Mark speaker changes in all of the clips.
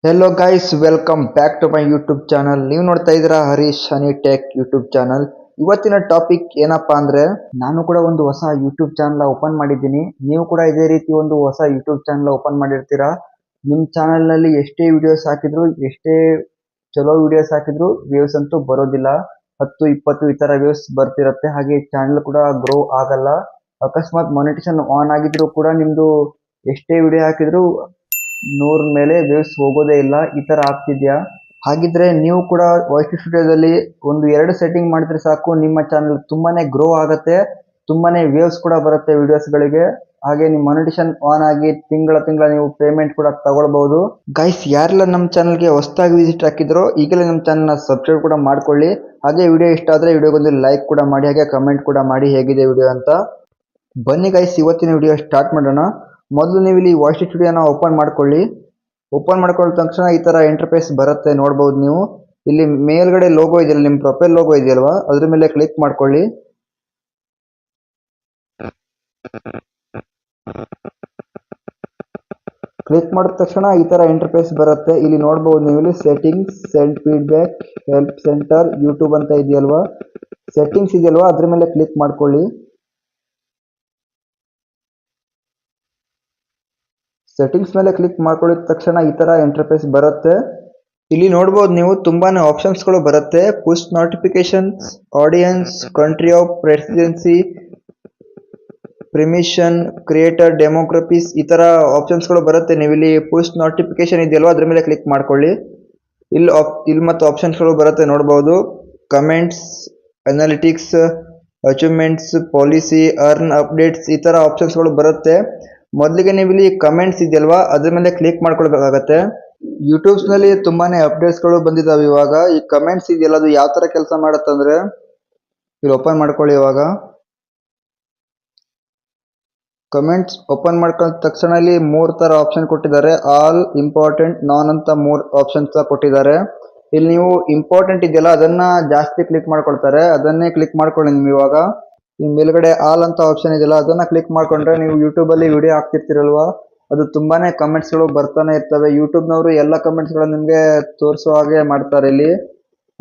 Speaker 1: Hello guys, welcome back to my YouTube channel. ನೀವು ನೋಡ್ತಾ ಇದ್ದೀರಾ Harish honey tech YouTube channel. ಇವತ್ತಿನ ಟಾಪಿಕ್ ಏನಪ್ಪಾ ಅಂದ್ರೆ, ನಾನು ಕೂಡ ಒಂದು ಹೊಸ ಯೂಟ್ಯೂಬ್ ಚಾನಲ್ ಓಪನ್ ಮಾಡಿದ್ದೀನಿ. ನೀವು ಕೂಡ ಇದೇ ರೀತಿ ಒಂದು ಹೊಸ ಯೂಟ್ಯೂಬ್ ಚಾನಲ್ ಓಪನ್ ಮಾಡಿರ್ತೀರಾ. ನಿಮ್ಮ ಚಾನಲ್ ನಲ್ಲಿ ಎಷ್ಟೇ ವಿಡಿಯೋಸ್ ಹಾಕಿದ್ರು, ಎಷ್ಟೇ ಚಲೋ ವಿಡಿಯೋಸ್ ಹಾಕಿದ್ರು ವ್ಯೂಸ್ ಅಂತೂ ಬರೋದಿಲ್ಲ. 10-20 ಈ ತರ ವ್ಯೂಸ್ ಬರ್ತಿರತ್ತೆ. ಹಾಗೆ ಚಾನಲ್ ಕೂಡ ಗ್ರೋ ಆಗಲ್ಲ. ಅಕಸ್ಮಾತ್ ಮಾನಿಟೇಷನ್ ಆನ್ ಆಗಿದ್ರು ಕೂಡ ನಿಮ್ದು ಎಷ್ಟೇ ವಿಡಿಯೋ ಹಾಕಿದ್ರು 100 ಮೇಲೆ ವ್ಯೂಸ್ ಹೋಗೋದೇ ಇಲ್ಲ. ಈ ತರ ಆಗ್ತಿದ್ಯಾ? ಹಾಗಿದ್ರೆ ನೀವು ಕೂಡ ವಾಯ್ಸ್ ಸ್ಟುಡಿಯೋದಲ್ಲಿ ಒಂದು 2 ಸೆಟ್ಟಿಂಗ್ ಮಾಡಿದ್ರೆ ಸಾಕು, ನಿಮ್ಮ ಚಾನಲ್ ತುಂಬಾನೇ ಗ್ರೋ ಆಗುತ್ತೆ, ತುಂಬಾನೇ ವ್ಯೂಸ್ ಕೂಡ ಬರುತ್ತೆ ವಿಡಿಯೋಸ್ ಗಳಿಗೆ. ಹಾಗೆ ನಿಮ್ಮ ಮಾನಿಟೇಷನ್ ಆನ್ ಆಗಿ ತಿಂಗಳ ನೀವು ಪೇಮೆಂಟ್ ಕೂಡ ತಗೊಳ್ಬಹುದು. ಗೈಸ್, ಯಾರೆಲ್ಲ ನಮ್ಮ ಚಾನಲ್ಗೆ ಹೊಸದಾಗಿ ವಿಸಿಟ್ ಹಾಕಿದ್ರೋ ಈಗಲೇ ನಮ್ಮ ಚಾನಲ್ನ ಸಬ್ಸ್ಕ್ರೈಬ್ ಕೂಡ ಮಾಡ್ಕೊಳ್ಳಿ. ಹಾಗೆ ವಿಡಿಯೋ ಇಷ್ಟ ಆದ್ರೆ ವಿಡಿಯೋಗೊಂದು ಲೈಕ್ ಕೂಡ ಮಾಡಿ, ಹಾಗೆ ಕಮೆಂಟ್ ಕೂಡ ಮಾಡಿ ಹೇಗಿದೆ ವಿಡಿಯೋ ಅಂತ. ಬನ್ನಿ ಗೈಸ್, ಇವತ್ತಿನ ವಿಡಿಯೋ ಸ್ಟಾರ್ಟ್ ಮಾಡೋಣ. ಮೊದಲು ನೀವು ಇಲ್ಲಿ ವಾಯ್ಸ್ ಸ್ಟುಡಿಯೋನ ಓಪನ್ ಮಾಡ್ಕೊಳ್ಳಿ. ಓಪನ್ ಮಾಡ್ಕೊಂಡ ತಕ್ಷಣ ಈ ತರ ಇಂಟರ್ಫೇಸ್ ಬರುತ್ತೆ, ನೋಡಬಹುದು ನೀವು. ಇಲ್ಲಿ ಮೇಲ್ಗಡೆ ಲೋಗೋ ಇದೆಯಲ್ಲ, ನಿಮ್ಮ ಪ್ರೊಫೈಲ್ ಲೋಗೋ ಇದೆಯಲ್ವಾ, ಅದ್ರ ಮೇಲೆ ಕ್ಲಿಕ್ ಮಾಡ್ಕೊಳ್ಳಿ. ಕ್ಲಿಕ್ ಮಾಡಿದ ತಕ್ಷಣ ಈ ತರ ಇಂಟರ್ಫೇಸ್ ಬರುತ್ತೆ. ಇಲ್ಲಿ ನೋಡಬಹುದು ನೀವು, ಇಲ್ಲಿ settings, send feedback, help centre, YouTube ಅಂತ ಇದೆಯಲ್ವಾ, ಸೆಟ್ಟಿಂಗ್ಸ್ ಇದೆಯಲ್ವಾ ಅದ್ರ ಮೇಲೆ ಕ್ಲಿಕ್ ಮಾಡ್ಕೊಳ್ಳಿ. ಸೆಟ್ಟಿಂಗ್ಸ್ ಮೇಲೆ ಕ್ಲಿಕ್ ಮಾಡ್ಕೊಳ್ಳಿದ ತಕ್ಷಣ ಈ ತರ ಇಂಟರ್ಫೇಸ್ ಬರುತ್ತೆ. ಇಲ್ಲಿ ನೋಡಬಹುದು ನೀವು, ತುಂಬಾನೇ ಆಪ್ಷನ್ಸ್ ಗಳು ಬರುತ್ತೆ. Push notifications, audience, country of residency, permission, creator, demographics, ಈ ತರ ಆಪ್ಷನ್ಸ್ ಗಳು ಬರುತ್ತೆ. ನೀವು ಇಲ್ಲಿ ಪುಷ್ ನೋಟಿಫಿಕೇಶನ್ ಇದೆಯಲ್ವಾ ಅದ್ರ ಮೇಲೆ ಕ್ಲಿಕ್ ಮಾಡ್ಕೊಳ್ಳಿ. ಇಲ್ಲಿ ಮತ್ತು ಆಪ್ಷನ್ಸ್ ಗಳು ಬರುತ್ತೆ, ನೋಡಬಹುದು. Comments, analytics, achievements, policy, earn, updates, ಈ ತರ ಆಪ್ಷನ್ಸ್ ಗಳು ಬರುತ್ತೆ. ಮೊದಲಿಗೆ ನೀವು ಇಲ್ಲಿ ಕಮೆಂಟ್ಸ್ ಇದೆಯಲ್ವಾ ಅದ್ರ ಮೇಲೆ ಕ್ಲಿಕ್ ಮಾಡ್ಕೊಳ್ಬೇಕಾಗತ್ತೆ. ಯೂಟ್ಯೂಬ್ಸ್ ನಲ್ಲಿ ತುಂಬಾನೇ ಅಪ್ಡೇಟ್ಸ್ ಗಳು ಬಂದಿದಾವೆ ಇವಾಗ. ಈ ಕಮೆಂಟ್ಸ್ ಇದೆಯಲ್ಲ, ಅದು ಯಾವ ತರ ಕೆಲಸ ಮಾಡುತ್ತಂದ್ರೆ, ಇಲ್ಲಿ ಓಪನ್ ಮಾಡ್ಕೊಳ್ಳಿ. ಇವಾಗ ಕಮೆಂಟ್ಸ್ ಓಪನ್ ಮಾಡ್ಕೊಂಡ ತಕ್ಷಣ ಇಲ್ಲಿ 3 ತರ ಆಪ್ಷನ್ ಕೊಟ್ಟಿದ್ದಾರೆ. ಆಲ್, ಇಂಪಾರ್ಟೆಂಟ್, ನಾನ್ ಅಂತ 3 ಆಪ್ಷನ್ಸ್ ಕೊಟ್ಟಿದ್ದಾರೆ. ಇಲ್ಲಿ ನೀವು ಇಂಪಾರ್ಟೆಂಟ್ ಇದೆಯಲ್ಲ ಅದನ್ನ ಜಾಸ್ತಿ ಕ್ಲಿಕ್ ಮಾಡ್ಕೊಳ್ತಾರೆ, ಅದನ್ನೇ ಕ್ಲಿಕ್ ಮಾಡ್ಕೊಳ್ಳಿ ನೀವು ಇವಾಗ. ಈ ಮೇಲ್ಗಡೆ ಆಲ್ ಅಂತ ಆಪ್ಷನ್ ಇದೆಯಲ್ಲ ಅದನ್ನ ಕ್ಲಿಕ್ ಮಾಡ್ಕೊಂಡ್ರೆ ನೀವು ಯೂಟ್ಯೂಬ್ ಅಲ್ಲಿ ವಿಡಿಯೋ ಹಾಕ್ತಿರ್ತಿರಲ್ವಾ, ಅದು ತುಂಬಾನೇ ಕಮೆಂಟ್ಸ್ ಗಳು ಬರ್ತಾನೆ ಇರ್ತವೆ. ಯೂಟ್ಯೂಬ್ ನವರು ಎಲ್ಲ ಕಮೆಂಟ್ಸ್ ಗಳು ನಿಮ್ಗೆ ತೋರಿಸೋ ಹಾಗೆ ಮಾಡ್ತಾರೆ ಇಲ್ಲಿ.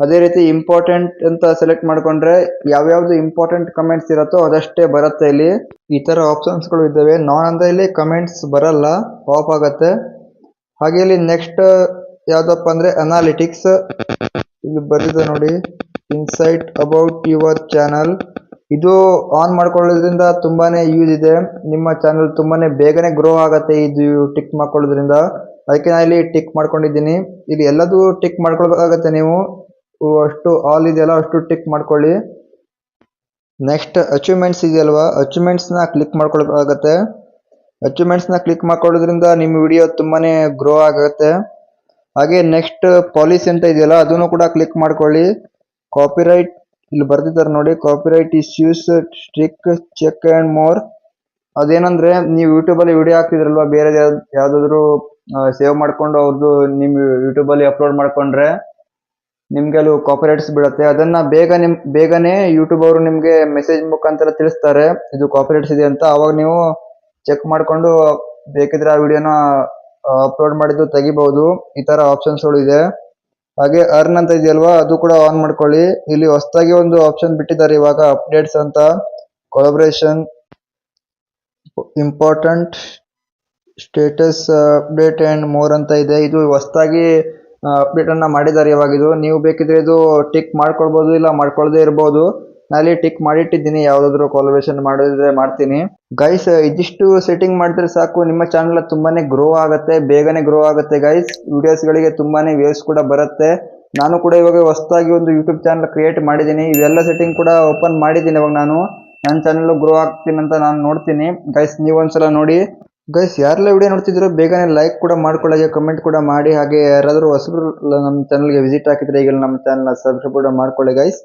Speaker 1: ಅದೇ ರೀತಿ ಇಂಪಾರ್ಟೆಂಟ್ ಅಂತ ಸೆಲೆಕ್ಟ್ ಮಾಡ್ಕೊಂಡ್ರೆ ಯಾವ್ಯಾವ್ದು ಇಂಪಾರ್ಟೆಂಟ್ ಕಮೆಂಟ್ಸ್ ಇರುತ್ತೋ ಅದಷ್ಟೇ ಬರುತ್ತೆ ಇಲ್ಲಿ. ಈ ತರ ಆಪ್ಷನ್ಸ್ ಗಳು ಇದ್ದಾವೆ. ನಾನ್ ಅಂದ್ರೆ ಇಲ್ಲಿ ಕಮೆಂಟ್ಸ್ ಬರಲ್ಲ, ಆಫ್ ಆಗತ್ತೆ. ಹಾಗೆ ಇಲ್ಲಿ ನೆಕ್ಸ್ಟ್ ಯಾವ್ದಪ್ಪ ಅಂದ್ರೆ ಅನಾಲಿಟಿಕ್ಸ್, ಇಲ್ಲಿ ಬಂದಿದೆ ನೋಡಿ, ಇನ್ಸೈಟ್ ಅಬೌಟ್ ಯುವರ್ ಚಾನಲ್. ಇದು ಆನ್ ಮಾಡ್ಕೊಳ್ಳೋದ್ರಿಂದ ತುಂಬಾನೇ ಯೂಸ್ ಇದೆ. ನಿಮ್ಮ ಚಾನಲ್ ತುಂಬಾನೇ ಬೇಗನೆ ಗ್ರೋ ಆಗತ್ತೆ ಇದು ಟಿಕ್ ಮಾಡ್ಕೊಳ್ಳೋದ್ರಿಂದ. ಅದಕ್ಕೆ ನಾನು ಇಲ್ಲಿ ಟಿಕ್ ಮಾಡ್ಕೊಂಡಿದ್ದೀನಿ. ಇಲ್ಲಿ ಎಲ್ಲದೂ ಟಿಕ್ ಮಾಡ್ಕೊಳ್ಬೇಕಾಗತ್ತೆ ನೀವು. ಅಷ್ಟು ಆಲ್ ಇದೆಯಲ್ಲ ಅಷ್ಟು ಟಿಕ್ ಮಾಡ್ಕೊಳ್ಳಿ. ನೆಕ್ಸ್ಟ್ ಅಚೀವ್ಮೆಂಟ್ಸ್ ಇದೆಯಲ್ವಾ, ಅಚೀವ್ಮೆಂಟ್ಸ್ ನ ಕ್ಲಿಕ್ ಮಾಡ್ಕೊಳ್ಬೇಕಾಗತ್ತೆ. ಅಚೀವ್ಮೆಂಟ್ಸ್ ನ ಕ್ಲಿಕ್ ಮಾಡ್ಕೊಳ್ಳೋದ್ರಿಂದ ನಿಮ್ಮ ವಿಡಿಯೋ ತುಂಬಾನೇ ಗ್ರೋ ಆಗುತ್ತೆ. ಹಾಗೆ ನೆಕ್ಸ್ಟ್ ಪಾಲಿಸಿ ಅಂತ ಇದೆಯಲ್ಲ ಅದನ್ನು ಕೂಡ ಕ್ಲಿಕ್ ಮಾಡ್ಕೊಳ್ಳಿ. ಕಾಪಿರೈಟ್, ಇಲ್ಲಿ ಬರ್ದಿದ್ದಾರೆ ನೋಡಿ, copyright issues, strike check and more. ಅದೇನಂದ್ರೆ, ನೀವು ಯೂಟ್ಯೂಬ್ ಅಲ್ಲಿ ವಿಡಿಯೋ ಹಾಕ್ತಿದ್ರಲ್ವಾ, ಬೇರೆ ಯಾವ್ದಾದ್ರು ಸೇವ್ ಮಾಡ್ಕೊಂಡು ಅವ್ರದ್ದು ನಿಮ್ ಯೂಟ್ಯೂಬ್ ಅಲ್ಲಿ ಅಪ್ಲೋಡ್ ಮಾಡ್ಕೊಂಡ್ರೆ ನಿಮ್ಗೆ ಅಲ್ಲಿ ಕಾಪಿರೈಟ್ಸ್ ಬೀಳುತ್ತೆ. ಅದನ್ನ ಬೇಗನೆ ಯೂಟ್ಯೂಬ್ ಅವರು ನಿಮ್ಗೆ ಮೆಸೇಜ್ ಮುಖಾಂತರ ತಿಳಿಸ್ತಾರೆ ಇದು ಕಾಪಿರೈಟ್ಸ್ ಇದೆ ಅಂತ. ಅವಾಗ ನೀವು ಚೆಕ್ ಮಾಡ್ಕೊಂಡು ಬೇಕಿದ್ರೆ ಆ ವಿಡಿಯೋನ ಅಪ್ಲೋಡ್ ಮಾಡಿದ್ದು ತೆಗಿಬಹುದು. ಈ ತರ ಆಪ್ಷನ್ಸ್ ಗಳು ಇದೆ. ಹಾಗೆ ಅರ್ನ್ ಅಂತ ಇದೆಯಲ್ವಾ ಅದು ಕೂಡ ಆನ್ ಮಾಡ್ಕೊಳ್ಳಿ. ಇಲ್ಲಿ ಹೊಸದಾಗಿ ಒಂದು ಆಪ್ಷನ್ ಬಿಟ್ಟಿದ್ದಾರೆ ಇವಾಗ, ಅಪ್ಡೇಟ್ಸ್ ಅಂತ, collaboration, important, status update and more ಅಂತ ಇದೆ. ಇದು ಹೊಸದಾಗಿ ಅಪ್ಡೇಟ್ ಅನ್ನ ಮಾಡಿದ್ದಾರೆ ಇವಾಗ. ಇದು ನೀವು ಬೇಕಿದ್ರೆ ಇದು ಟಿಕ್ ಮಾಡ್ಕೊಳ್ಬಹುದು, ಇಲ್ಲ ಮಾಡ್ಕೊಳ್ಳದೆ ಇರಬಹುದು. ನಾನಲ್ಲಿ ಟಿಕ್ ಮಾಡಿಟ್ಟಿದ್ದೀನಿ, ಯಾವ್ದಾದ್ರು ಕೊಲಾಬ್ರೇಷನ್ ಮಾಡಿದ್ರೆ ಮಾಡ್ತೀನಿ. ಗೈಸ್, ಇದಿಷ್ಟು ಸೆಟ್ಟಿಂಗ್ ಮಾಡಿದ್ರೆ ಸಾಕು, ನಿಮ್ಮ ಚಾನಲ್ ತುಂಬಾನೇ ಗ್ರೋ ಆಗುತ್ತೆ, ಬೇಗನೆ ಗ್ರೋ ಆಗುತ್ತೆ ಗೈಸ್. ವಿಡಿಯೋಸ್ ಗಳಿಗೆ ತುಂಬಾನೇ ವ್ಯೂಸ್ ಕೂಡ ಬರುತ್ತೆ. ನಾನು ಕೂಡ ಇವಾಗ ಹೊಸದಾಗಿ ಒಂದು ಯೂಟ್ಯೂಬ್ ಚಾನಲ್ ಕ್ರಿಯೇಟ್ ಮಾಡಿದ್ದೀನಿ. ಇವೆಲ್ಲ ಸೆಟ್ಟಿಂಗ್ ಕೂಡ ಓಪನ್ ಮಾಡಿದ್ದೀನಿ ಇವಾಗ. ನಾನು ನನ್ನ ಚಾನಲ್ ಗ್ರೋ ಆಗ್ತೀನಿ ಅಂತ ನಾನು ನೋಡ್ತೀನಿ ಗೈಸ್. ನೀವೊಂದ್ಸಲ ನೋಡಿ ಗೈಸ್. ಯಾರೆಲ್ಲ ವಿಡಿಯೋ ನೋಡ್ತಿದ್ರು ಬೇಗನೆ ಲೈಕ್ ಕೂಡ ಮಾಡ್ಕೊಳ್ಳಿ, ಕಮೆಂಟ್ ಕೂಡ ಮಾಡಿ. ಹಾಗೆ ಯಾರಾದ್ರೂ ಹೊಸಬ್ರು ನಮ್ಮ ಚಾನಲ್ಗೆ ವಿಸಿಟ್ ಹಾಕಿದ್ರೆ ಈಗ ನಮ್ಮ ಚಾನಲ್ ಸಬ್ಸ್ಕ್ರೈಬ್ ಕೂಡ ಮಾಡ್ಕೊಳ್ಳಿ ಗೈಸ್.